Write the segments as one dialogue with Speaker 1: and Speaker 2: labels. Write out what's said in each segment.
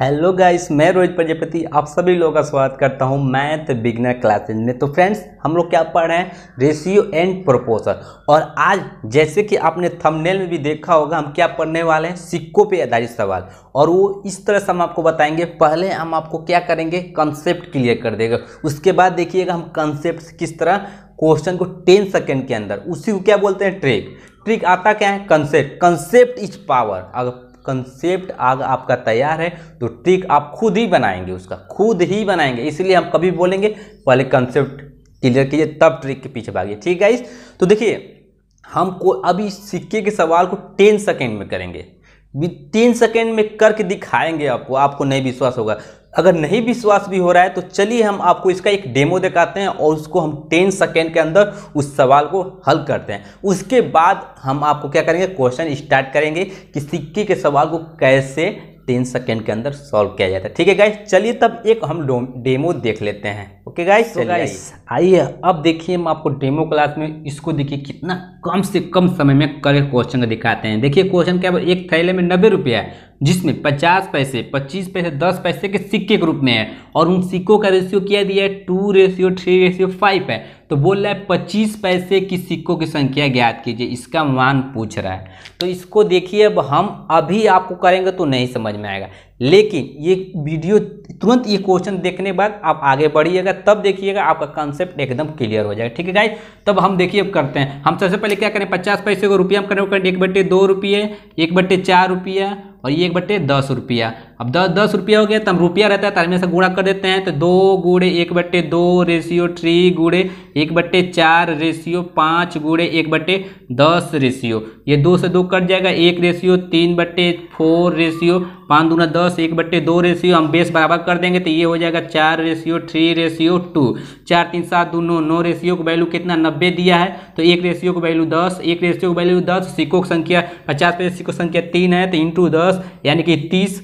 Speaker 1: Hello guys, मैं रोहित प्रजापति आप सभी लोगों का स्वागत करता हूं मैथ बिगिनर क्लासेज में। तो फ्रेंड्स, हम लोग क्या पढ़ रहे हैं? Ratio and proportion. और आज जैसे कि आपने थंबनेल में भी देखा होगा, हम क्या पढ़ने वाले हैं? सिक्कों पे आधारित सवाल। और वो इस तरह से हम आपको बताएंगे। पहले हम आपको क्या करेंगे? कंसेप्ट क्लियर कर देगा। उसके बाद देखिएगा हम कंसेप्ट किस तरह क्वेश्चन को 10 सेकेंड के अंदर, उसी को क्या बोलते हैं? ट्रिक आता क्या है? Concept is power. अगर कंसेप्ट आग आपका तैयार है तो ट्रिक आप खुद ही बनाएंगे, उसका खुद ही बनाएंगे। इसलिए हम कभी बोलेंगे पहले कंसेप्ट क्लियर कीजिए तब ट्रिक के पीछे भागिए। ठीक है गाइस? तो देखिए, हमको अभी सिक्के के सवाल को 10 सेकेंड में करेंगे। 10 सेकेंड में करके दिखाएंगे आपको नहीं विश्वास होगा। अगर नहीं विश्वास भी हो रहा है तो चलिए हम आपको इसका एक डेमो दिखाते हैं और उसको हम 10 सेकेंड के अंदर उस सवाल को हल करते हैं। उसके बाद हम आपको क्या करेंगे? क्वेश्चन स्टार्ट करेंगे कि सिक्के के सवाल को कैसे 10 सेकेंड के अंदर सॉल्व किया जाता है। ठीक है गाइस, चलिए तब एक हम डेमो देख लेते हैं। ओके गाइस, तो गाइस आइए अब देखिए, हम आपको डेमो क्लास में इसको देखिए कितना कम से कम समय में करे क्वेश्चन दिखाते हैं। देखिए क्वेश्चन क्या है? एक थैले में 90 रुपया है जिसमें 50 पैसे, 25 पैसे, 10 पैसे के सिक्के के रूप में है और उन सिक्कों का रेशियो क्या दिया है? 2:3:5 है। तो बोल रहा है 25 पैसे की सिक्कों की संख्या ज्ञात कीजिए, इसका मान पूछ रहा है। तो इसको देखिए, अब हम अभी आपको करेंगे तो नहीं समझ में आएगा, लेकिन ये वीडियो तुरंत ये क्वेश्चन देखने के बाद आप आगे बढ़िएगा, तब देखिएगा आपका कॉन्सेप्ट एकदम क्लियर हो जाएगा। ठीक है गाइस? तब हम देखिए अब करते हैं। हम सबसे पहले क्या करें? 50 पैसे को रुपया में करें 1/2 रुपये, 1/4 रुपया और ये 1/10 रुपया। अब 10 रुपया हो गया तो हम रुपया रहता है तो हमेशा गुणा कर देते हैं। तो 2 गुणे 1/2 रेशियो 3 गुणे 1/4 रेशियो 5 गुणे 1/10 रेशियो। ये 2 से 2 कट जाएगा, 1 रेशियो 3/4 रेशियो 5 दूना 10 1/2 रेशियो। हम बेस बराबर कर देंगे तो ये हो जाएगा 4:3:2। 4 3 7 2 9 9 रेशियो को वैल्यू कितना? 90 दिया है। तो 1 रेशियो को वैल्यू 10, 1 रेशियो को वैल्यू 10। सिक्कों की संख्या 50 पैसे सिक्कों की संख्या 3 है तो इंटू 10 यानी कि 30।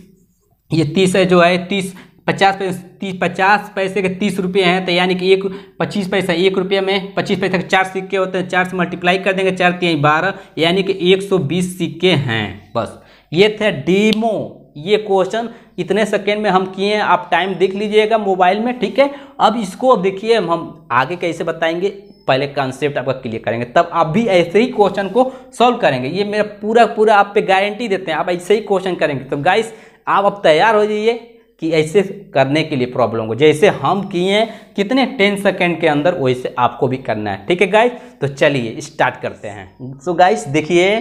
Speaker 1: ये 30 है जो है 30, 50 पैसे के 30 रुपये हैं तो यानी कि 25 पैसा 1 रुपये में 25 पैसे के 4 सिक्के होते हैं। 4 से मल्टीप्लाई कर देंगे, 4 3 12 यानी कि 120 सिक्के हैं। बस ये थे डेमो। ये क्वेश्चन इतने सेकेंड में हम किए हैं, आप टाइम देख लीजिएगा मोबाइल में। ठीक है? अब इसको अब देखिए हम आगे कैसे बताएंगे। पहले कॉन्सेप्ट आपका क्लियर करेंगे, तब आप भी ऐसे ही क्वेश्चन को सॉल्व करेंगे। ये मेरा पूरा आप पे गारंटी देते हैं, आप ऐसे ही क्वेश्चन करेंगे। तो गाइस, आप अब तैयार हो जाइए कि ऐसे करने के लिए प्रॉब्लम को जैसे हम किए हैं कितने 10 सेकेंड के अंदर, वैसे आपको भी करना है। ठीक है गाइस? तो चलिए स्टार्ट करते हैं। सो गाइस देखिए,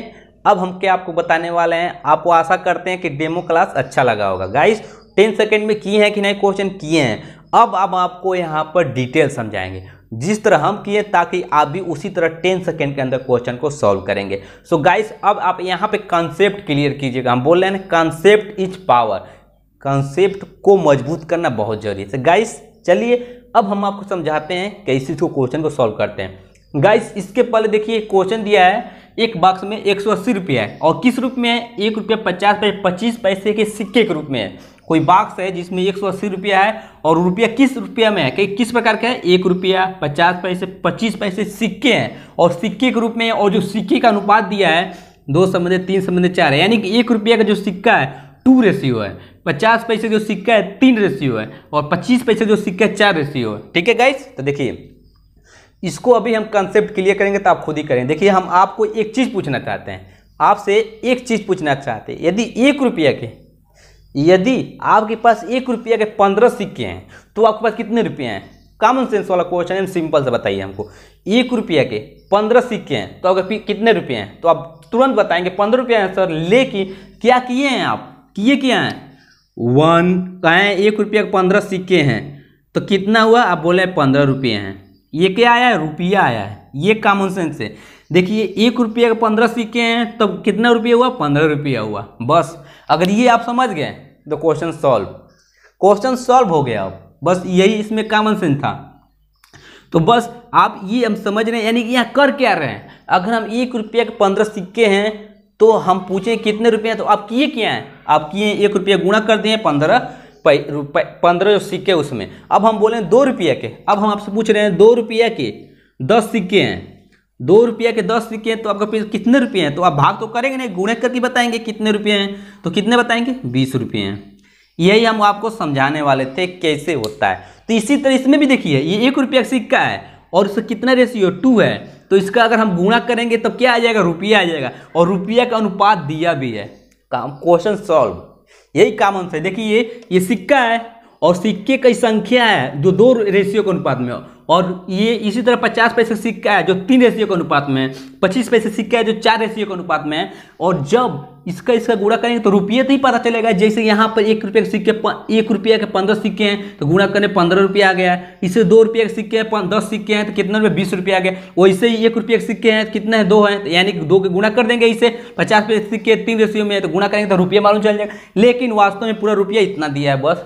Speaker 1: अब हम क्या आपको बताने वाले हैं। आपको आशा करते हैं कि डेमो क्लास अच्छा लगा होगा। गाइस 10 सेकेंड में किए हैं कि नहीं क्वेश्चन? किए हैं। अब आपको यहाँ पर डिटेल समझाएंगे जिस तरह हम किए, ताकि आप भी उसी तरह 10 सेकेंड के अंदर क्वेश्चन को सॉल्व करेंगे। सो गाइस, अब आप यहाँ पे कंसेप्ट क्लियर कीजिएगा। हम बोल रहे हैं कंसेप्ट इज पावर। कंसेप्ट को मजबूत करना बहुत जरूरी है। गाइस चलिए अब हम आपको समझाते हैं कैसे इसको क्वेश्चन को सॉल्व करते हैं। गाइस इसके पहले देखिए क्वेश्चन दिया है, एक बॉक्स में 180 रुपया है और किस रूप में है? 1 रुपया 50 पैसे 25 पैसे के सिक्के के रूप में है। कोई बॉक्स है जिसमें 180 रुपया है और रुपया किस रुपया में है? किस प्रकार का है? 1 रुपया 50 पैसे 25 पैसे सिक्के हैं और सिक्के के रूप में है। और जो सिक्के का अनुपात दिया है 2:3:4 है, यानी कि 1 रुपया का जो सिक्का है 2 रेशियो है, 50 पैसे जो सिक्का है 3 रेशियो है और 25 पैसे जो सिक्का है 4 रेशियो है। ठीक है गाइस? तो देखिए इसको अभी हम कंसेप्ट क्लियर करेंगे तो आप खुद ही करें। देखिए हम आपको एक चीज़ पूछना चाहते हैं, आपसे एक चीज़ पूछना चाहते हैं। यदि आपके पास 1 रुपया के 15 सिक्के हैं तो आपके पास कितने रुपये हैं? कॉमन सेंस वाला क्वेश्चन है, सिंपल से बताइए हमको। 1 रुपया के 15 सिक्के हैं तो आपके कितने रुपये हैं? तो आप तुरंत बताएंगे 15 रुपया है सर। लेकिन क्या किए हैं आप? क्या हैं? 1 कहें 1 रुपया के 15 सिक्के हैं तो कितना हुआ? आप बोले 15 रुपये हैं। ये क्या आया है? रुपया आया है। ये कॉमन सेंस है। देखिए 1 रुपया के 15 सिक्के हैं तब कितना रुपया हुआ? 15 रुपया हुआ। बस अगर ये आप समझ गए तो क्वेश्चन सॉल्व हो गया। अब बस यही इसमें कॉमन सेंस था। तो बस आप ये हम समझ रहे हैं, यानी कि यहाँ कर क्या रहे हैं? अगर हम 1 रुपया के 15 सिक्के हैं तो हम पूछें कितने रुपये हैं, तो आप किए क्या हैं? आप किए 1 रुपया गुणा कर दिए 15 जो सिक्के उसमें। अब हम बोले 2 रुपया के, अब हम आपसे पूछ रहे हैं 2 रुपया के 10 सिक्के हैं, 2 रुपया के 10 सिक्के हैं तो आपका पैसे कितने रुपये हैं? तो आप भाग तो करेंगे नहीं, गुणे करके बताएंगे कितने रुपये हैं। तो कितने बताएंगे? 20 रुपये हैं। यही हम आपको समझाने वाले थे कैसे होता है। तो इसी तरह इसमें भी देखिए, ये 1 रुपया का सिक्का है और उसका कितना रेशियो 2 है, तो इसका अगर हम गुणा करेंगे तब क्या आ जाएगा, रुपया आ जाएगा, और रुपया का अनुपात दिया भी है। काम क्वेश्चन सॉल्व, यही कॉमन से देखिए ये सिक्का है और सिक्के की संख्या है जो 2 रेशियो के अनुपात में, और ये इसी तरह 50 पैसे सिक्का है जो 3 रेशियो के अनुपात में है, 25 पैसे सिक्का है जो 4 रेशियो के अनुपात में है। और जब इसका गुणा करेंगे तो रुपये तो ही पता चलेगा। जैसे यहाँ पर 1 रुपये के सिक्के 1 रुपये के 15 सिक्के हैं तो गुणा करने 15 रुपया आ गया। इसे 2 रुपये के सिक्के हैं 10 सिक्के हैं तो कितना रुपये 20 रुपया आ गया। वैसे ही 1 रुपये के सिक्के हैं कितने हैं 2 हैं, तो यानी कि 2 के गुणा कर देंगे। इसे 50 पैसे सिक्के 3 रेशियो में है तो गुणा करेंगे तो रुपये मालूम चल जाएगा। लेकिन वास्तव में पूरा रुपया इतना दिया है, बस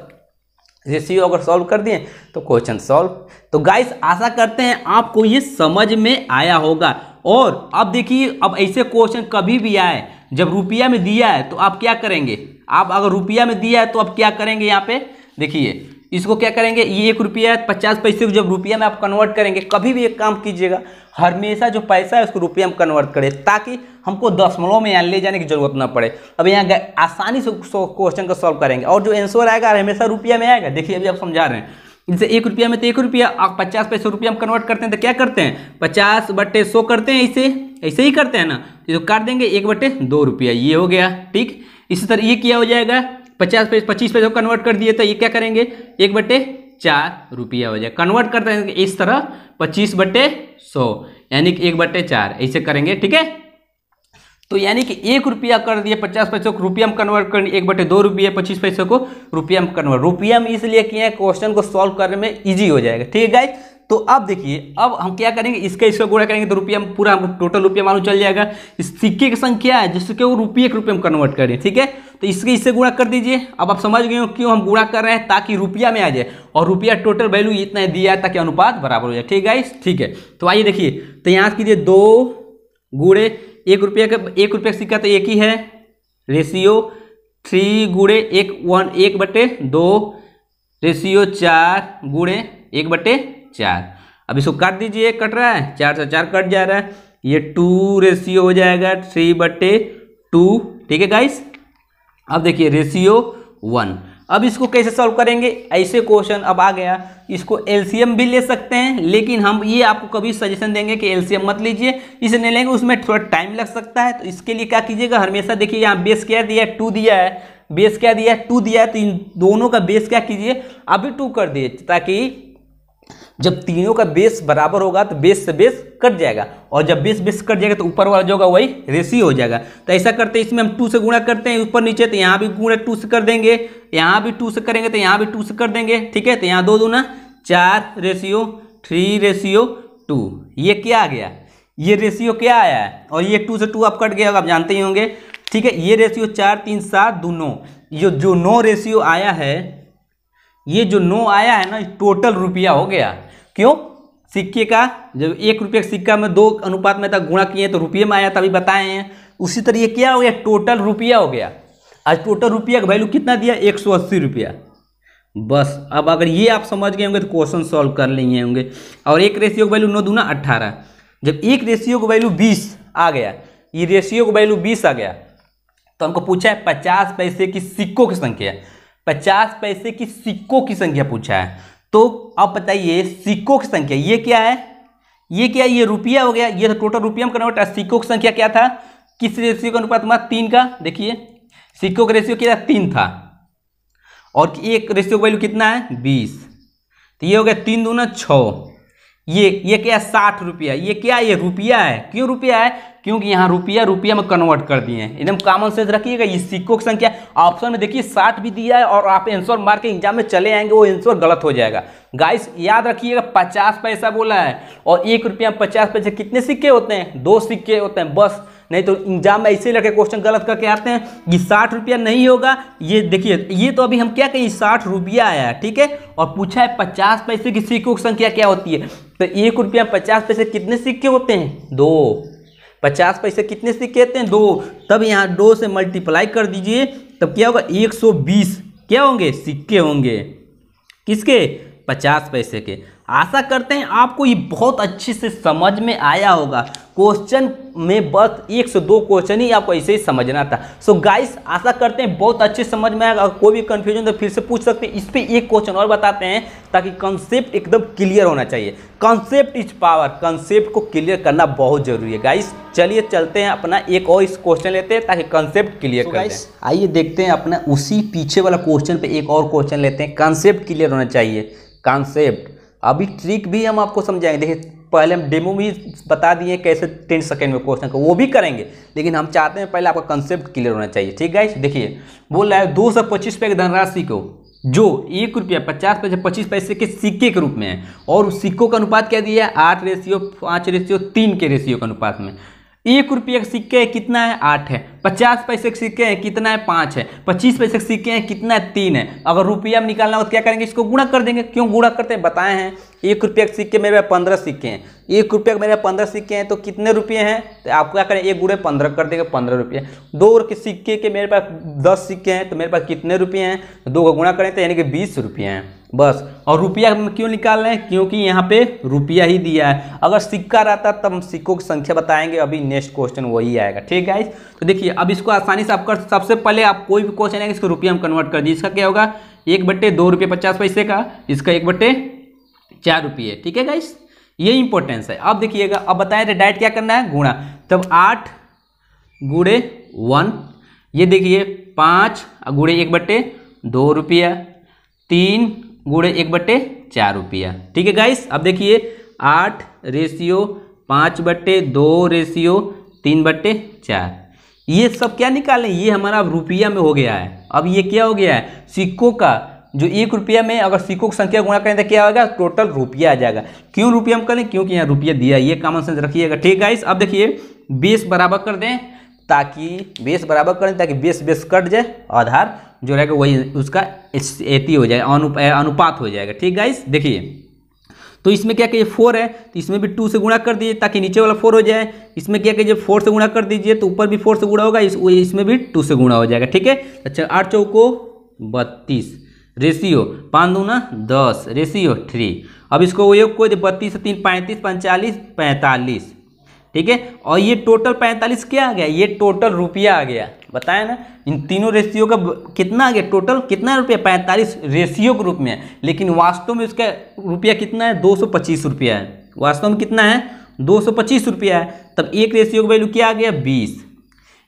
Speaker 1: रेशियो अगर सॉल्व कर दिए तो क्वेश्चन सॉल्व। तो गाइस आशा करते हैं आपको ये समझ में आया होगा। और अब देखिए, अब ऐसे क्वेश्चन कभी भी आए जब रुपया में दिया है तो आप क्या करेंगे, आप अगर रुपया में दिया है तो आप क्या करेंगे, यहाँ पे देखिए इसको क्या करेंगे, ये 1 रुपया 50 पैसे को जब रुपया में आप कन्वर्ट करेंगे, कभी भी एक काम कीजिएगा, हमेशा जो पैसा है उसको रुपया में कन्वर्ट करें ताकि हमको दशमलव में यहाँ ले जाने की जरूरत ना पड़े। अब यहाँ आसानी से क्वेश्चन को सॉल्व करेंगे और जो आंसर आएगा हमेशा रुपया में आएगा। देखिए अभी आप समझा रहे हैं, इनसे 1 रुपया में तो 1 रुपया, आप 50 पैसे रुपया में कन्वर्ट करते हैं तो क्या करते हैं 50/100 करते हैं, ऐसे ही करते हैं ना, तो काट देंगे 1/2 रुपया, ये हो गया ठीक। इसी तरह ये क्या हो जाएगा 25 पैसे को कन्वर्ट कर दिए तो ये क्या करेंगे 1/4 रुपया हो जाएगा। कन्वर्ट करते हैं इस तरह 25/100 यानी कि 1/4 ऐसे करेंगे, ठीक है। तो यानी कि 1 रुपया कर दिए 50 पैसे को रुपया में कन्वर्ट करनी, 1/2 रुपया 25 पैसे को रुपया में कन्वर्ट, रुपया में इसलिए किए हैं क्वेश्चन को सॉल्व करने में इजी हो जाएगा, ठीक है गाइस। तो अब देखिए, अब हम क्या करेंगे, इसका गुणा करेंगे तो रुपया में पूरा हमको टोटल रुपया मालूम चल जाएगा। इस सिक्के की संख्या है जिसके वो रुपये के रुपये में कन्वर्ट करें, ठीक है। तो इससे गुणा कर दीजिए। अब आप समझ गए हो क्यों हम गुणा कर रहे हैं, ताकि रुपया में आ जाए और रुपया टोटल वैल्यू इतना दिया है ताकि अनुपात बराबर हो जाए, ठीक है गाइस, ठीक है। तो आइए देखिए, तो यहाँ कीजिए 2 गुणे 1 रुपये का सिक्का तो एक ही है, रेशियो 3 गुणे 1/2 रेशियो 4 गुणे 1/4। अब इसको काट दीजिए, कट रहा है 4 से 4 कट जा रहा है, ये 2 रेशियो हो जाएगा 3/2, ठीक है गाइस। अब देखिए रेशियो 1। अब इसको कैसे सॉल्व करेंगे, ऐसे क्वेश्चन अब आ गया, इसको एलसीएम भी ले सकते हैं, लेकिन हम ये आपको कभी सजेशन देंगे कि एलसीएम मत लीजिए, इसे नहीं लेंगे, उसमें थोड़ा टाइम लग सकता है। तो इसके लिए क्या कीजिएगा, हमेशा देखिए यहाँ बेस क्या दिया है 2 दिया है, बेस क्या दिया है 2 दिया है, तो इन दोनों का बेस क्या कीजिए अभी 2 कर दिए, ताकि जब तीनों का बेस बराबर होगा तो बेस से बेस कट जाएगा, और जब बेस कट जाएगा तो ऊपर वाला जो होगा वही रेशियो हो जाएगा। तो ऐसा करते हैं, इसमें हम 2 से गुणा करते हैं ऊपर नीचे, तो यहाँ भी गुणा 2 से कर देंगे, यहाँ भी 2 से करेंगे तो यहाँ भी 2 से कर देंगे, ठीक है। तो यहाँ 2 दूना 4 रेशियो 3/2, ये क्या आ गया, ये रेशियो क्या आया है, और ये 2 से 2 आप कट गया, आप जानते ही होंगे, ठीक है। ये रेशियो 4 3 7 2 9, जो 9 रेशियो आया है, ये जो 9 आया है ना, टोटल रुपया हो गया। क्यों, सिक्के का जब 1 रुपये का सिक्का में 2 अनुपात में तक गुणा किए तो रुपये में आया, तभी बताए हैं। उसी तरह ये क्या हो गया, टोटल रुपया हो गया। आज टोटल रुपया का वैल्यू कितना दिया 180 रुपया। बस अब अगर ये आप समझ गए होंगे तो क्वेश्चन सॉल्व कर लिए होंगे। और एक रेशियो का वैल्यू 9 दूना 18, जब एक रेशियो का वैल्यू 20 आ गया, ये रेशियो का वैल्यू 20 आ गया, तो हमको पूछा है 50 पैसे की सिक्कों की संख्या, 50 पैसे की सिक्कों की संख्या पूछा है। तो अब बताइए सिक्कों की संख्या ये क्या है, ये रुपया हो गया, ये तो टोटल रुपया में कन्वर्ट है। सिक्कों की संख्या क्या था, किस रेशियो का अनुपात, 3 का। देखिए सिक्कों का रेशियो क्या था 3 था, और एक रेशियो का वैल्यू कितना है 20, तो ये हो गया 3 दूना 6। ये क्या 60 रुपया, ये क्या, ये रुपया है। क्यों रुपया है, क्योंकि यहाँ रुपया में कन्वर्ट कर दिए हैं। एकदम कॉमन सेंस रखिएगा। ये सिक्कों की संख्या ऑप्शन में देखिए 60 भी दिया है, और आप आंसर मार के एग्जाम में चले आएंगे वो आंसर गलत हो जाएगा। गाइस याद रखिएगा 50 पैसा बोला है, और 1 रुपया में 50 पैसे कितने सिक्के होते हैं, 2 सिक्के होते हैं बस। नहीं तो एग्जाम में ऐसे लड़के क्वेश्चन गलत करके आते हैं। ये 60 रुपया नहीं होगा, ये देखिए ये तो अभी हम क्या कहें 60 रुपया आया है, ठीक है। और पूछा है 50 पैसे की सिक्कों की संख्या क्या होती है, तो 1 रुपया 50 पैसे कितने सिक्के होते हैं 2, 50 पैसे कितने सिक्के होते हैं 2, तब यहाँ 2 से मल्टीप्लाई कर दीजिए, तब क्या होगा 120 क्या होंगे सिक्के होंगे, किसके 50 पैसे के। आशा करते हैं आपको ये बहुत अच्छे से समझ में आया होगा। क्वेश्चन में बस 1 से 2 क्वेश्चन ही आपको ऐसे ही समझना था। सो गाइस आशा करते हैं बहुत अच्छे समझ में आएगा। कोई भी कंफ्यूजन तो फिर से पूछ सकते हैं। इस पर एक क्वेश्चन और बताते हैं ताकि कंसेप्ट एकदम क्लियर होना चाहिए। कंसेप्ट इज पावर, कंसेप्ट को क्लियर करना बहुत जरूरी है गाइस। चलिए चलते हैं अपना एक और इस क्वेश्चन लेते हैं ताकि कंसेप्ट क्लियर कर दें। आइए देखते हैं अपना उसी पीछे वाला क्वेश्चन पे एक और क्वेश्चन लेते हैं। कंसेप्ट क्लियर होना चाहिए, कंसेप्ट। अभी ट्रिक भी हम आपको समझाएंगे। देखिए पहले हम डेमो भी बता दिए कैसे 10 सेकंड में क्वेश्चन को, वो भी करेंगे, लेकिन हम चाहते हैं पहले आपका कंसेप्ट क्लियर होना चाहिए। ठीक गाइस, देखिए बोल रहा है 225 रुपये की धनराशि को जो 1 रुपया 50 पैसे 25 पैसे के सिक्के के रूप में है और उस सिक्कों का अनुपात क्या दिया है 8:5:3 के रेशियो के अनुपात में। 1 रुपये के सिक्के कितना है 8 है, 50 पैसे के सिक्के हैं कितना है 5 है, 25 पैसे के सिक्के हैं कितना है 3 है। अगर रुपया में निकालना हो तो क्या करेंगे, इसको गुणा कर देंगे। क्यों गुणा करते हैं बताए हैं। 1 रुपये के सिक्के मेरे 15 सिक्के हैं, 1 रुपये के मेरे 15 सिक्के हैं तो कितने रुपये हैं, तो आप क्या करें 1 गुणे 15 कर देंगे 15 रुपये। 2 के सिक्के के मेरे पास 10 सिक्के हैं तो मेरे पास कितने रुपये हैं, तो 2 का गुणा करें तो यानी कि 20 रुपये हैं बस। और रुपया हम क्यों निकाल रहे हैं, क्योंकि यहाँ पे रुपया ही दिया है। अगर सिक्का रहता तब हम सिक्कों की संख्या बताएंगे। अभी नेक्स्ट क्वेश्चन वही आएगा। ठीक है गाइस, तो देखिए अब इसको आसानी से आप कर, सबसे पहले आप कोई भी क्वेश्चन है इसको रुपया में कन्वर्ट कर दीजिए। इसका क्या होगा 1/2 रुपये 50 पैसे का, इसका 1/4 रुपये। ठीक है गाइस, ये इंपॉर्टेंस है। अब देखिएगा, अब बताएं डायरेक्ट क्या करना है गुणा, तब 8 गुणे 1, ये देखिए 5 गुणे 1/2 रुपया, 3 गुणे 1/4 रुपया। ठीक है गाइस, अब देखिए 8:5/2:3/4, ये सब क्या निकालें, ये हमारा रुपया में हो गया है। अब ये क्या हो गया है सिक्कों का, जो 1 रुपया में अगर सिक्कों की संख्या गुणा करें तो क्या होगा टोटल रुपया आ जाएगा। क्यों रुपया हम करें, क्योंकि यहाँ रुपया दिया, ये कॉमन सेंस रखिएगा। ठीक गाइस, अब देखिए बेस बराबर कर दें ताकि बेस कट जाए, आधार जो रहेगा वही उसका एती हो जाए, अनुपात हो जाएगा। ठीक गाइस, देखिए तो इसमें क्या कहिए 4 है तो इसमें भी 2 से गुणा कर दीजिए ताकि नीचे वाला 4 हो जाए। इसमें क्या कहिए 4 से गुणा कर दीजिए तो ऊपर भी 4 से गुणा होगा, इसमें भी 2 से गुणा हो जाएगा। ठीक है, अच्छा 8 चौको 32 रेशियो 5 दूना 10 रेशियो 3। अब इसको योग कोई 32 से 3 35 45 45। ठीक है, और ये टोटल 45 क्या आ गया, ये टोटल रुपया आ गया। बताया ना इन तीनों रेशियो का कितना आ गया, टोटल कितना रुपया 45 रेशियो के रूप में है, लेकिन वास्तव में उसका रुपया कितना है 225 रुपया है। वास्तव में कितना है 225 रुपया है। तब एक रेशियो का वैल्यू क्या आ गया 20।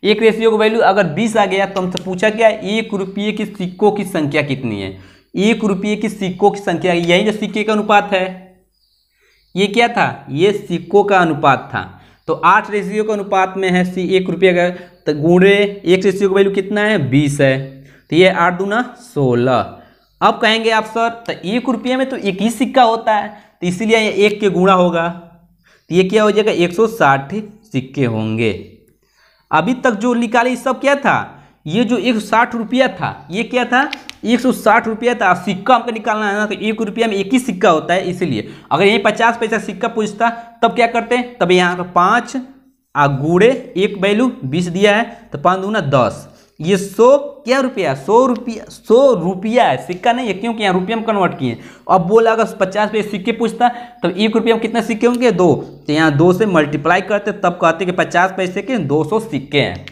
Speaker 1: एक रेशियो का वैल्यू अगर 20 आ गया तो हमसे पूछा क्या 1 रुपये की सिक्कों की संख्या कितनी है। 1 रुपये की सिक्कों की संख्या, यही जो सिक्के का अनुपात है, ये क्या था ये सिक्कों का अनुपात था। तो 8 रेशियो के अनुपात में है 1 रुपये का, तो गुणे 1 रेशियो का वैल्यू कितना है 20 है, तो ये 8 दूना 16। अब कहेंगे आप सर तो 1 रुपये में तो एक ही सिक्का होता है तो इसीलिए ये 1 के गुणा होगा, तो ये क्या हो जाएगा 160 सिक्के होंगे। अभी तक जो निकाले ये सब क्या था, ये जो 160 रुपया था ये क्या था 160 रुपया था। सिक्का हमको निकालना है ना, तो 1 रुपया में एक ही सिक्का होता है, इसीलिए अगर यही 50 पैसा सिक्का पूछता तब क्या करते हैं, तब यहाँ पर 5 गुणे 1 वैल्यू 20 दिया है तो 5 दूना 10, ये 100 क्या रुपया 100 रुपया है, सिक्का नहीं है, क्योंकि यहाँ रुपया में कन्वर्ट किए। अब बोला अगर 50 पैसे सिक्के पूछता तब 1 रुपया में कितने सिक्के होंगे 2, तो यहाँ 2 से मल्टीप्लाई करते तब कहते कि 50 पैसे के 200 सिक्के हैं।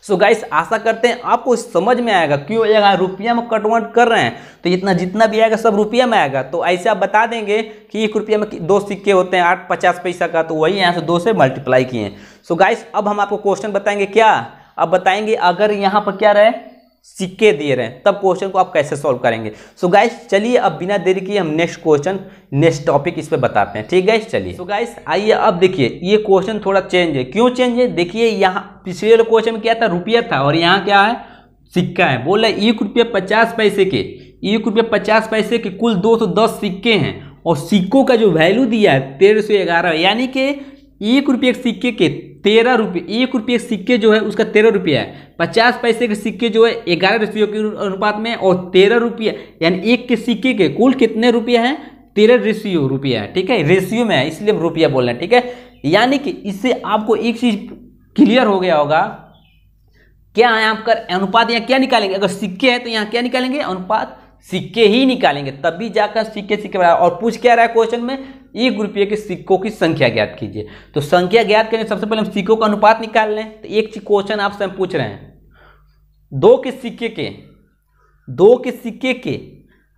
Speaker 1: सो गाइस आशा करते हैं आपको समझ में आएगा, क्यों यहाँ रुपया में कन्वर्ट कर रहे हैं तो इतना जितना भी आएगा सब रुपया में आएगा। तो ऐसे आप बता देंगे कि 1 रुपया में 2 सिक्के होते हैं 8 पैसा का, तो वही यहाँ से 2 से मल्टीप्लाई किए। सो गाइस अब हम आपको क्वेश्चन बताएंगे, क्या अब बताएंगे अगर यहाँ पर क्या रहे सिक्के दिए रहे तब क्वेश्चन को आप कैसे सॉल्व करेंगे। सो गाइस चलिए अब बिना देरी किए हम नेक्स्ट टॉपिक इस पे बताते हैं। ठीक गाइस चलिए। सो गाइस आइए अब देखिए ये क्वेश्चन थोड़ा चेंज है। क्यों चेंज है, देखिए यहाँ पिछले वाले क्वेश्चन में क्या था रुपया था और यहाँ क्या है सिक्का है। बोल रहे 1 रुपया 50 पैसे के 1 रुपया 50 पैसे के कुल 210 सिक्के हैं और सिक्कों का जो वैल्यू दिया है 1311, यानी कि 1 रुपये के सिक्के के 13 रुपये, 1 रुपये के सिक्के जो है उसका 13 रुपया है। 50 पैसे के सिक्के जो है 11 रेशियो के अनुपात में और 13 रुपया, यानी 1 के सिक्के के कुल कितने रुपये हैं 13 रेशियो रुपया है। ठीक है, रेशियो में है इसलिए हम रुपया बोल रहे हैं। ठीक है, यानी कि इससे आपको एक चीज क्लियर हो गया होगा, क्या यहाँ पर अनुपात यहाँ क्या निकालेंगे, अगर सिक्के हैं तो यहाँ क्या निकालेंगे अनुपात सिक्के ही निकालेंगे, तभी जाकर सिक्के सिक्के बराबर। और पूछ क्या रहा है क्वेश्चन में, 1 रुपये के सिक्कों की संख्या ज्ञात कीजिए। तो संख्या ज्ञात करने सबसे पहले हम सिक्कों का अनुपात निकाल लें। तो एक क्वेश्चन आपसे हम पूछ रहे हैं, 2 के सिक्के के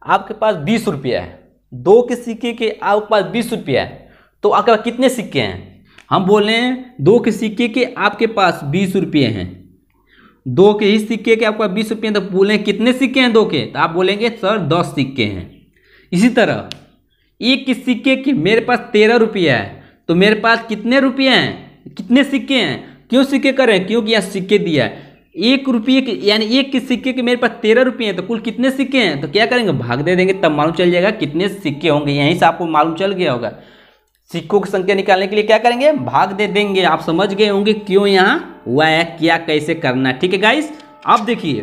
Speaker 1: आपके पास 20 रुपया है, 2 के सिक्के के आपके पास 20 रुपया है, तो आपके पास कितने सिक्के हैं? हम बोल रहे हैं 2 के सिक्के के आपके पास 20 रुपये हैं, 2 के ही सिक्के के आपके पास 20 रुपये हैं, तो बोलें कितने सिक्के हैं 2 के? तो आप बोलेंगे सर 10 सिक्के हैं। इसी तरह 1 के सिक्के के मेरे पास 13 रुपया है, तो मेरे पास कितने रुपये हैं, कितने सिक्के हैं? क्यों सिक्के कर रहे हैं? क्योंकि यहाँ सिक्के दिया है। 1 रुपये के यानी 1 के सिक्के के मेरे पास 13 रुपये हैं, तो कुल कितने सिक्के हैं? तो क्या करेंगे, भाग दे देंगे, तब मालूम चल जाएगा कितने सिक्के होंगे। यहीं से आपको मालूम चल गया होगा। सिक्कों की संख्या निकालने के लिए क्या करेंगे, भाग दे देंगे। आप समझ गए होंगे क्यों यहाँ हुआ है, क्या कैसे करना है। ठीक है गाइस, अब देखिए,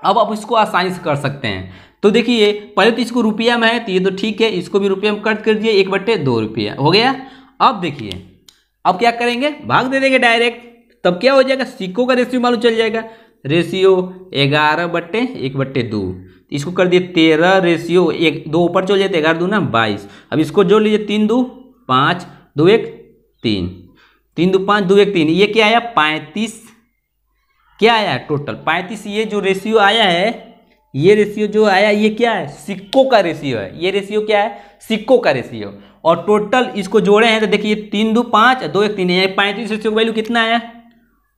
Speaker 1: अब आप इसको आसानी से कर सकते हैं। तो देखिए पहले तो इसको रुपया में है, तो ये तो ठीक है, इसको भी रुपये में कट कर दिए, 1/2 रुपया हो गया। अब देखिए, अब क्या करेंगे, भाग दे देंगे डायरेक्ट, तब क्या हो जाएगा, सिक्कों का रेशियो मालूम चल जाएगा। रेशियो 11/1/2, इसको कर दिए 13, रेशियो 2 ऊपर चल जाते, 11 दूना 22। अब इसको जोड़ लीजिए, 3 2 5, 2 1 3, 3 2 5, 2 1 3, ये क्या आया 35, क्या आया टोटल 35। ये जो रेशियो आया है, ये रेशियो जो आया ये क्या है, सिक्कों का रेशियो है। ये रेशियो क्या है, सिक्कों का रेशियो। और टोटल इसको जोड़े हैं तो देखिए 3 2 5, 2 1 3, 35 रेशियो का वैल्यू कितना आया,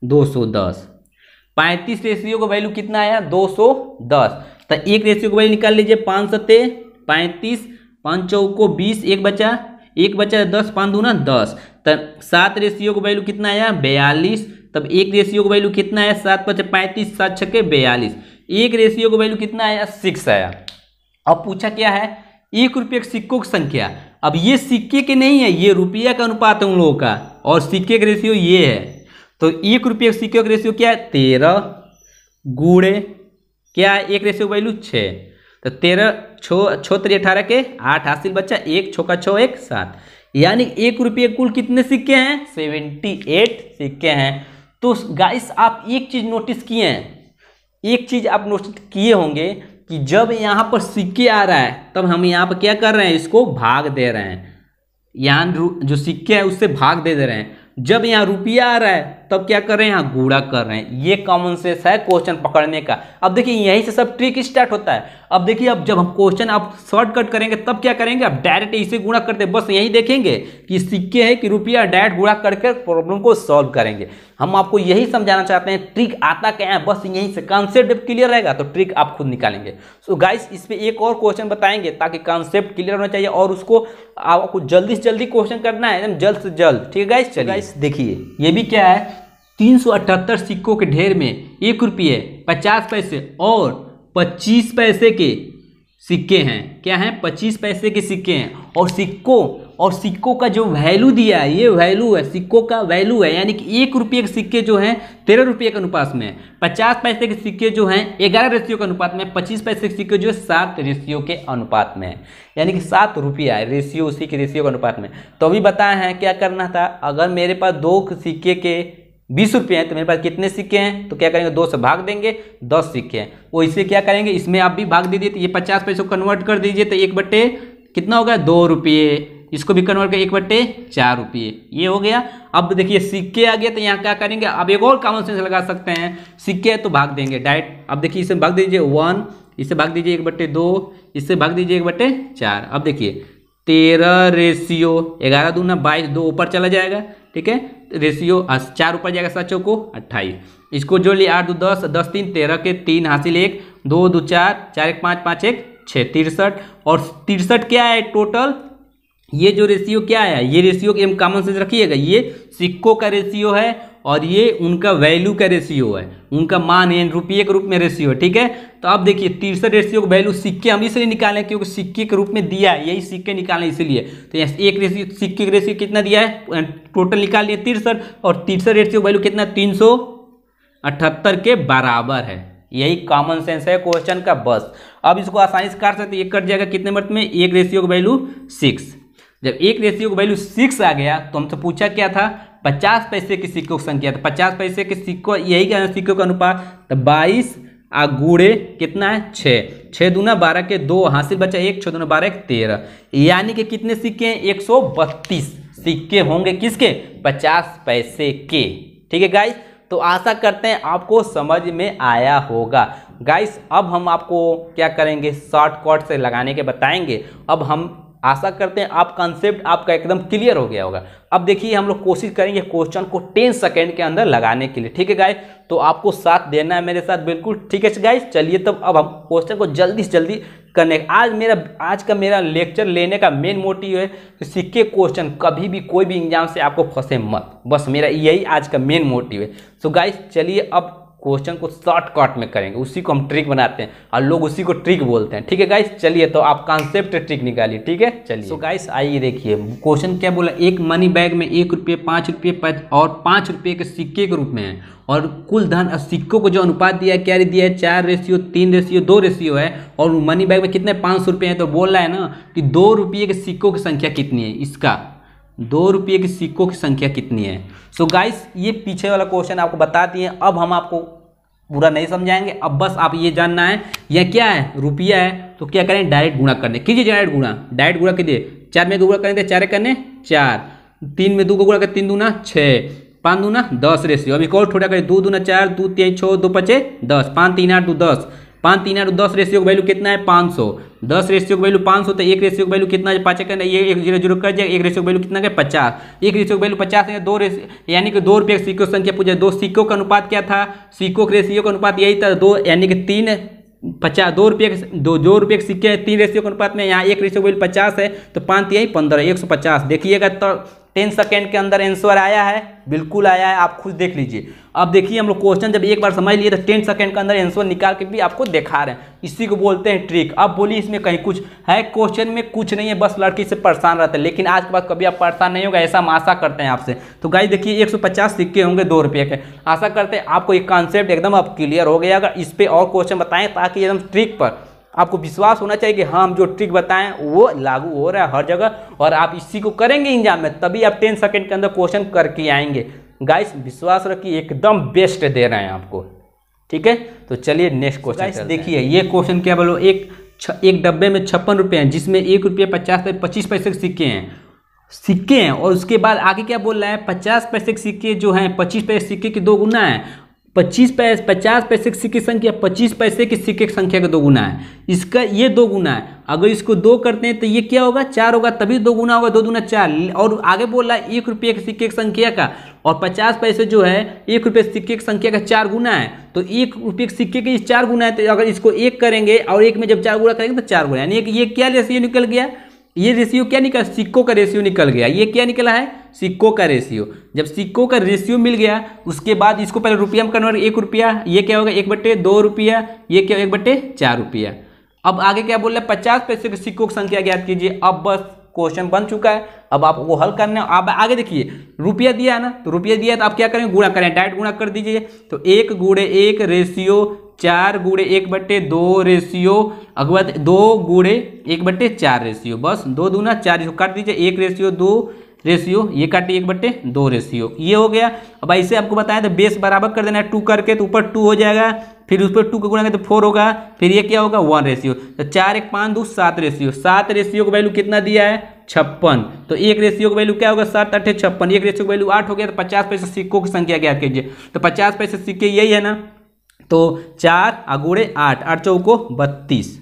Speaker 1: 210। 35 रेशियो का वैल्यू कितना आया, 210। तो एक रेशियो का वैल्यू निकाल लीजिए, 5 7 35, 5 चौको 20, एक बचा 10, 5 दूना 10। तब 7 रेशियो का वैल्यू कितना आया, 42। तब एक रेशियो का वैल्यू कितना आया, 7 5 35, 7 6 42। एक रेशियो का वैल्यू कितना आया, 6 आया। अब पूछा क्या है, 1 रुपये के सिक्कों की संख्या। अब ये सिक्के के नहीं है, ये रुपया का अनुपात है उन लोगों का, और सिक्के का रेशियो ये है। तो 1 रुपये के सिक्के का रेशियो क्या है, 13 गुणे क्या है, एक रेशियो वैल्यू 6। तो 13 6 3 18 के 8 हासिल बच्चा, 1 6 का 6 1 7, यानी 1 रुपये कुल कितने सिक्के हैं, 78 सिक्के हैं। तो गाइस आप एक चीज नोटिस किए हैं, एक चीज आप नोटिस किए होंगे कि जब यहाँ पर सिक्के आ रहा है तब हम यहाँ पर क्या कर रहे हैं, इसको भाग दे रहे हैं। यहाँ जो सिक्के है उससे भाग दे रहे हैं। जब यहाँ रुपया आ रहा है तब क्या कर रहे हैं, यहाँ गुणा कर रहे हैं। ये कॉमन सेंस है क्वेश्चन पकड़ने का। अब देखिए यहीं से सब ट्रिक स्टार्ट होता है। अब देखिए, अब जब हम क्वेश्चन आप शॉर्टकट करेंगे तब क्या करेंगे, अब डायरेक्ट इसे गुणा करते, बस यही देखेंगे कि सिक्के है कि रुपया, डायरेक्ट गुणा करके प्रॉब्लम को सॉल्व करेंगे। हम आपको यही समझाना चाहते हैं, ट्रिक आता क्या है, बस यहीं से कॉन्सेप्ट क्लियर रहेगा तो ट्रिक आप खुद निकालेंगे। सो गाइस इस पे एक और क्वेश्चन बताएंगे ताकि कॉन्सेप्ट क्लियर होना चाहिए, और उसको आपको जल्दी से जल्दी क्वेश्चन करना है, एकदम जल्द से जल्द। ठीक है गाइस, चलिए गाइस देखिए, ये भी क्या है, 378 सिक्कों के ढेर में 1 रुपये 50 पैसे और 25 पैसे के सिक्के हैं। क्या हैं, 25 पैसे के सिक्के हैं। और सिक्कों का जो वैल्यू दिया है, ये वैल्यू है, सिक्कों का वैल्यू है, यानी कि 1 रुपये के सिक्के जो हैं 13 रुपये के अनुपात में, 50 पैसे के सिक्के जो हैं 11 रेशियो के अनुपात में, 25 पैसे के सिक्के जो 7 रेशियो के अनुपात में है, यानी कि 7 रुपया है रेशियो, उसी के रेशियो के अनुपात में। तो अभी बताया है क्या करना था, अगर मेरे पास 2 सिक्के के 20 रुपये हैं तो मेरे पास कितने सिक्के हैं, तो क्या करेंगे, 2 से भाग देंगे, 10 सिक्के हैं। वो इसे क्या करेंगे, इसमें आप भी भाग दीजिए, तो ये 50 पैसे को कन्वर्ट कर दीजिए, तो 1/, कितना होगा, 2 रुपये। इसको भी कन्वर्ट कर 1/4 रुपये, ये हो गया। अब देखिए सिक्के आ गए, तो यहाँ क्या करेंगे, अब एक और कॉमन सेंस लगा सकते हैं, सिक्के है तो भाग देंगे डायरेक्ट। अब देखिए इसे भाग दीजिए 1, इसे भाग दीजिए 1/2, इससे भाग दीजिए 1/4। अब देखिए 13 रेशियो 11 दूना 22, 2 ऊपर चला जाएगा, ठीक है, रेशियो 4 ऊपर जाएगा, 7 चौको 28। इसको जोड़ लिया 8 2 10, 10 3 13 के 3 हासिल 1, 2 2 4, 4 1 5, 5 1 6, 63। और 63 क्या है टोटल, ये जो रेशियो क्या है, ये रेशियो के कॉमन सेंस रखिएगा, ये सिक्कों का रेशियो है और ये उनका वैल्यू का रेशियो है, उनका मान है, रुपये के रूप में रेशियो है। ठीक है, तो अब देखिए 63 रेशियो का वैल्यू सिक्के हम इसलिए निकालें क्योंकि सिक्के के रूप में दिया है, यही सिक्के निकालें इसलिए। तो यहाँ एक रेशियो, सिक्के का रेशियो कितना दिया है, टोटल निकाल लिए 63, और 63 रेशियो वैल्यू कितना, 378 के बराबर है। यही कॉमन सेंस है क्वेश्चन का बस। अब इसको आसानी से काट सकते, ये कट जाएगा कितने मिनट में, एक रेशियो का वैल्यू 6। जब एक रेशियो का वैल्यू 6 आ गया तो हमसे पूछा क्या था, 50 पैसे के सिक्कों की संख्या। तो 50 पैसे के सिक्कों, यही क्या है, सिक्कों का अनुपात, तो 22 गुणे कितना है, 6 दूना 12 के 2 हासिल बचा 1, 6 दूना 12 के 13, यानी कि कितने सिक्के हैं? 132 सिक्के होंगे किसके? 50 पैसे के। ठीक है गाइस, तो आशा करते हैं आपको समझ में आया होगा। गाइस अब हम आपको क्या करेंगे, शॉर्टकट से लगाने के बताएंगे। अब हम आशा करते हैं आप कंसेप्ट आपका एकदम क्लियर हो गया होगा। अब देखिए हम लोग कोशिश करेंगे क्वेश्चन को 10 सेकंड के अंदर लगाने के लिए। ठीक है गाइस, तो आपको साथ देना है मेरे साथ, बिल्कुल ठीक है गाइस। चलिए तब अब हम क्वेश्चन को जल्दी से जल्दी करने। आज का मेरा लेक्चर लेने का मेन मोटिव है कि सिक्के क्वेश्चन कभी भी कोई भी एग्जाम से आपको फंसे मत, बस मेरा यही आज का मेन मोटिव है। सो गाइस चलिए अब क्वेश्चन को शॉर्टकट में करेंगे, उसी को हम ट्रिक बनाते हैं और लोग उसी को ट्रिक बोलते हैं। ठीक है गाइस, चलिए तो आप कॉन्सेप्ट ट्रिक निकालिए। ठीक है चलिए। सो गाइस आइए देखिए क्वेश्चन क्या बोला, एक मनी बैग में 1 रुपये, 5 रुपये और 5 रुपये के सिक्के के रूप में है और कुल धन सिक्कों को जो अनुपात दिया है क्या दिया है? 4:3:2 है और मनी बैग में कितने 500 रुपये हैं। तो बोल रहा है ना कि 2 रुपये के सिक्कों की संख्या कितनी है, इसका 2 रुपये के सिक्कों की संख्या कितनी है। सो गाइस ये पीछे वाला क्वेश्चन आपको बता दिए, अब हम आपको पूरा नहीं समझाएंगे। अब बस आप ये जानना है यह क्या है, रुपया है, तो क्या करें? डायरेक्ट गुणा करने कीजिए, डायरेक्ट गुणा कीजिए। 4 में 2 गुणा करेंगे 4 करने 4, 3 में 2 को गुणा करें 3 दूना 6, 5 दूना 10 रेशियो। अभी और थोड़ा करें 2 दूना 4, 2 3 6, 2 5 10, 5 3 8 2 10, 5 3 8 10 रेशियो का वैल्यू कितना है? 500। 10 रेशियो का वैल्यू 500 तो 1 रेशियो का वैल्यू कितना है? 5 करना, ये 1 0 0 कर जाए, 1 रेशियो का वैल्यू कितना है? 50। 1 रेशियो का वैल्यू 50 है, 2 रेशियो यानी कि 2 रुपये की सिक्कों की संख्या पूछा। 2 सिक्कों का अनुपात क्या था? सिक्कों के रेशियो का अनुपात यही था 2, यानी कि 3 50। 2 रुपये के 2 रुपये के सिक्के 3 रेशियो के अनुपात में, यहाँ 1 रेशियो का वैल्यू 50 है तो 5 3 15 150। देखिएगा तो 10 सेकेंड के अंदर आंसर आया है, बिल्कुल आया है, आप खुद देख लीजिए। अब देखिए हम लोग क्वेश्चन जब एक बार समझ लिए तो 10 सेकंड के अंदर आंसर निकाल के भी आपको दिखा रहे हैं, इसी को बोलते हैं ट्रिक। अब बोलिए इसमें कहीं कुछ है? क्वेश्चन में कुछ नहीं है, बस लड़की से परेशान रहते हैं, लेकिन आज के बाद कभी आप परेशान नहीं होगा, ऐसा हम आशा करते हैं आपसे। तो गाइस देखिए 150 सिक्के होंगे 2 रुपये के। आशा करते हैं आपको एक कॉन्सेप्ट एकदम अब क्लियर हो गया। अगर इस पर और क्वेश्चन बताएं ताकि एकदम ट्रिक पर आपको विश्वास होना चाहिए कि हाँ हम जो ट्रिक बताएं वो लागू हो रहा है हर जगह, और आप इसी को करेंगे एग्जाम में, तभी आप 10 सेकंड के अंदर क्वेश्चन करके आएंगे। गाइस विश्वास रखिए एकदम बेस्ट दे रहे हैं आपको। ठीक है, तो चलिए नेक्स्ट क्वेश्चन देखिए। ये क्वेश्चन क्या बोलो, एक डब्बे में 56 रुपये हैं जिसमें 1 रुपये 25 पैसे के सिक्के हैं और उसके बाद आगे क्या बोल रहा है? 50 पैसे के सिक्के जो हैं 25 पैसे सिक्के के 2 गुना है। 50 पैसे की सिक्के की संख्या 25 पैसे की सिक्के की संख्या का 2 गुना है, इसका ये 2 गुना है। अगर इसको 2 करते हैं तो ये क्या होगा? 4 होगा, तभी 2 गुना होगा, 2 दूना 4। और आगे बोल रहा है 1 रुपये के सिक्के की संख्या का, और 50 पैसे जो है 1 रुपये सिक्के की संख्या का 4 गुना है। तो 1 रुपये के सिक्के के 4 गुना है, तो अगर इसको 1 करेंगे और 1 में जब 4 गुना करेंगे तो 4 गुना, यानी कि ये क्या रेशियो निकल गया? ये रेशियो क्या निकला? सिक्कों का रेशियो निकल गया। ये क्या निकला है? सिक्कों का रेशियो। जब सिक्कों का रेशियो मिल गया उसके बाद इसको पहले रुपया में कन्वर्ट, 1 रुपया ये क्या होगा? 1/2 रुपया, ये क्या 1/4 रुपया। अब आगे क्या बोल रहे हैं? 50 पैसे के सिक्कों की संख्या ज्ञात कीजिए। अब बस क्वेश्चन बन चुका है, अब आपको हल करना है। अब आगे देखिए रुपया दिया है ना, तो रुपया दिया है तो आप क्या करेंगे? गुणा करें, डायरेक्ट गुणा कर दीजिए। तो 1 × 1 रेशियो 4 × 1/2 रेशियो, अगले बाद 2 × 1/4 रेशियो, बस 2 दूना 4 इसको काट दीजिए, 1 रेशियो 2 रेशियो, ये काटिए 1/2 रेशियो, ये हो गया। अब ऐसे आपको बताया तो बेस बराबर कर देना है 2 करके, तो ऊपर 2 हो जाएगा, फिर उस पर 2 को गुणा तो 4 होगा, फिर ये क्या होगा? 1 रेशियो। तो 4 1 5 2 7 रेशियो, 7 रेशियो का वैल्यू कितना दिया है? 56। तो 1 रेशियो का वैल्यू क्या होगा? 7 8 56, 1 रेशियो का वैल्यू 8 हो गया। तो 50 पैसे सिक्कों की संख्या ज्ञात कीजिए। तो 50 पैसे सिक्के यही है ना, तो 4 × 8, 8 चौको 32,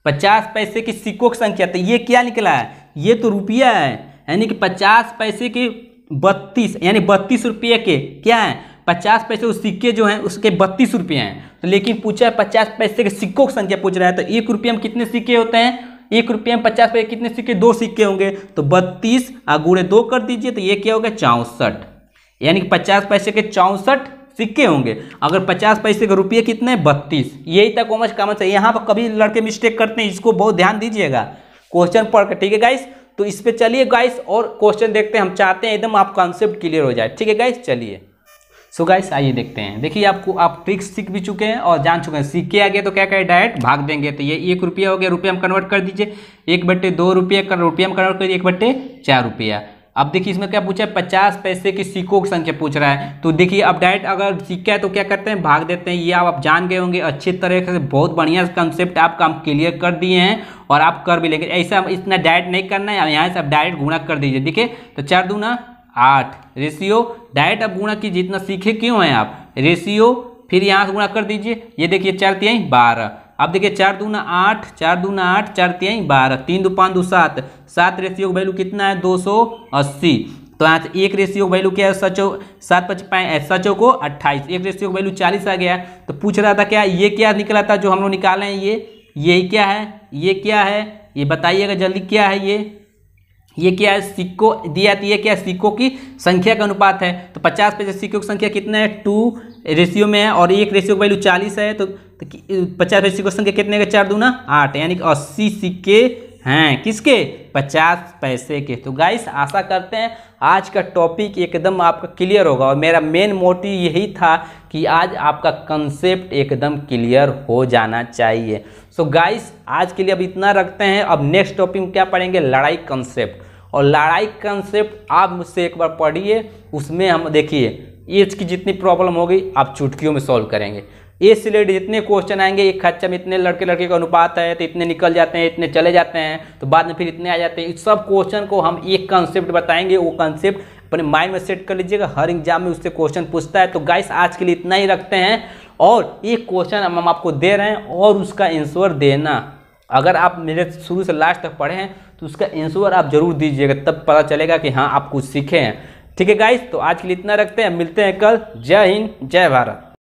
Speaker 1: 50 पैसे की सिक्कों की संख्या। तो ये क्या निकला है? ये तो रुपया है, यानी कि 50 पैसे के 32 यानी 32 रुपये के क्या है? 50 पैसे उस सिक्के जो हैं उसके 32 रुपये हैं। तो लेकिन पूछा है 50 पैसे के सिक्कों की संख्या पूछ रहा है, तो 1 रुपये में कितने सिक्के होते हैं? 1 रुपये में 50 पैसे कितने सिक्के? 2 सिक्के होंगे, तो 32 × 2 कर दीजिए, तो ये क्या होगा? 64, यानी कि 50 पैसे के 64 सिक्के होंगे। अगर 50 पैसे के रुपये कितने? 32। यही तक कॉमन से। यहाँ पर कभी लड़के मिस्टेक करते हैं, इसको बहुत ध्यान दीजिएगा क्वेश्चन पढ़ कर। ठीक है गाइस, तो इस पे चलिए गाइस और क्वेश्चन देखते हैं। हम चाहते हैं एकदम आप कॉन्सेप्ट क्लियर हो जाए। ठीक है गाइस, चलिए। सो गाइस आइए देखते हैं। देखिए आप ट्रिक्स सीख भी चुके हैं और जान चुके हैं। सीख के आ गए तो क्या करें? डायरेक्ट भाग देंगे। तो ये 1 रुपया हो गया, रुपया में कन्वर्ट कर दीजिए, 1/2 रुपये का रुपया में कन्वर्ट कर दीजिए, 1/4 रुपया। अब देखिए इसमें क्या पूछा है, 50 पैसे की सिक्कों की संख्या पूछ रहा है। तो देखिए अब डायरेक्ट अगर सिक्का है तो क्या करते हैं, भाग देते हैं। ये आप जान गए होंगे अच्छी तरह से, बहुत बढ़िया कंसेप्ट आपका हम क्लियर कर दिए हैं और आप कर भी लेंगे। ऐसा इतना डायरेक्ट नहीं करना है, यहाँ से आप डायरेक्ट गुणा कर दीजिए। देखिए तो 4 दूना 8 रेशियो, डायरेक्ट आप गुणा कीजिए, इतना सीखे क्यों हैं आप, रेशियो फिर यहाँ से गुणा कर दीजिए। ये देखिए 4 तिहाई 12। अब देखिए 4 दूना 8, 4 दूना 8, 4 तिहाई 12, 3 दो 5 दो 7, 7 रेशियो का वैल्यू कितना है 280। तो यहाँ से एक रेशियो का वैल्यू क्या है, 7 सचो को 28, एक रेशियो का वैल्यू 40 आ गया। तो पूछ रहा था क्या, ये क्या निकला था जो हम लोग निकाले हैं, यही क्या है, ये क्या है, ये बताइएगा जल्दी क्या है ये क्या है, सिक्कों दिया था, ये क्या है, सिक्कों की संख्या का अनुपात है। तो 50 पैसे सिक्कों की संख्या कितना है, 2 रेशियो में है और एक रेशियो का वैल्यू 40 है। तो 50 पैसे सिक्कों की संख्या कितने का, 4 दूना 8, यानी कि 80 सिक्के हैं किसके, 50 पैसे के। तो गाइस आशा करते हैं आज का टॉपिक एकदम आपका क्लियर होगा और मेरा मेन मोटिव यही था कि आज आपका कंसेप्ट एकदम क्लियर हो जाना चाहिए। सो गाइस आज के लिए अब इतना रखते हैं। अब नेक्स्ट टॉपिक में क्या पढ़ेंगे, लड़ाई कंसेप्ट। और लड़ाई कंसेप्ट आप मुझसे एक बार पढ़िए, उसमें हम देखिए एज की जितनी प्रॉब्लम होगी आप चुटकियों में सॉल्व करेंगे। एज से रिलेटेड जितने क्वेश्चन आएंगे, एक खर्चा में इतने लड़के लड़के का अनुपात है तो इतने निकल जाते हैं, इतने चले जाते हैं, तो बाद में फिर इतने आ जाते हैं। इस सब क्वेश्चन को हम एक कंसेप्ट बताएंगे, वो कंसेप्ट अपने माइंड में सेट कर लीजिएगा, हर एग्जाम में उससे क्वेश्चन पूछता है। तो गाइस आज के लिए इतना ही रखते हैं और एक क्वेश्चन हम आपको दे रहे हैं और उसका आंसर देना। अगर आप मेरे शुरू से लास्ट तक पढ़े हैं तो उसका आंसर आप जरूर दीजिएगा, तब पता चलेगा कि हाँ आप कुछ सीखे हैं। ठीक है गाइस, तो आज के लिए इतना रखते हैं, मिलते हैं कल। जय हिंद जय भारत।